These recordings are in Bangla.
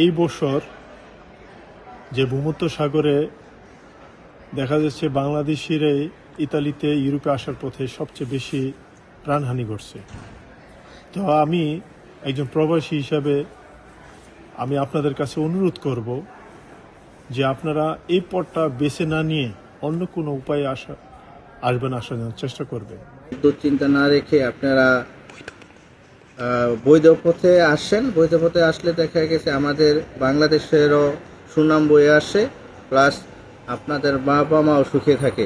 এই বছর যে ভূমধ্যসাগরে দেখা যাচ্ছে বাংলাদেশিরাই ইতালিতে ইউরোপে আসার পথে সবচেয়ে বেশি প্রাণহানি ঘটছে। তো আমি একজন প্রবাসী হিসাবে আমি আপনাদের কাছে অনুরোধ করব যে আপনারা এই পথটা বেছে না নিয়ে অন্য কোনো উপায়ে আসার জন্য চেষ্টা করবেন। দুশ্চিন্তা না রেখে আপনারা বৈধ পথে আসেন। বৈধ পথে আসলে দেখা গেছে আমাদের বাংলাদেশেরও সুনাম বয়ে আসে, প্লাস আপনাদের বাবা মাও সুখে থাকে।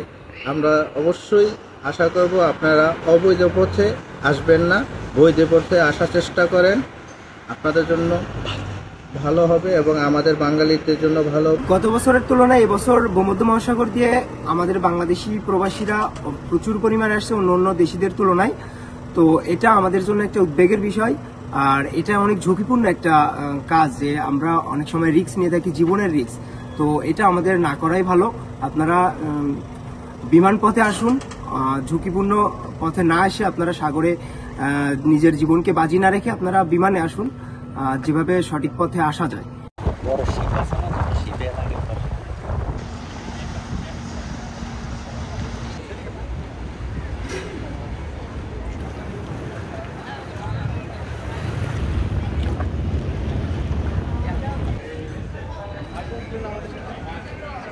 আমরা অবশ্যই আশা করব আপনারা অবৈধ পথে আসবেন না, বৈধ পথে আসার চেষ্টা করেন। আপনাদের জন্য ভালো হবে এবং আমাদের বাঙালিদের জন্য ভালো। গত বছরের তুলনায় এবছর ভূমধ্য মহাসাগর দিয়ে আমাদের বাংলাদেশি প্রবাসীরা প্রচুর পরিমাণে আসছে অন্য দেশিদের তুলনায়। তো এটা আমাদের জন্য একটা উদ্বেগের বিষয়, আর এটা অনেক ঝুঁকিপূর্ণ একটা কাজ, যে আমরা অনেক সময় রিস্ক নিয়ে থাকি, জীবনের রিস্ক। তো এটা আমাদের না করাই ভালো। আপনারা বিমান পথে আসুন, ঝুঁকিপূর্ণ পথে না এসে আপনারা সাগরে নিজের জীবনকে বাজি না রেখে আপনারা বিমানে আসুন, যেভাবে সঠিক পথে আসা যায়।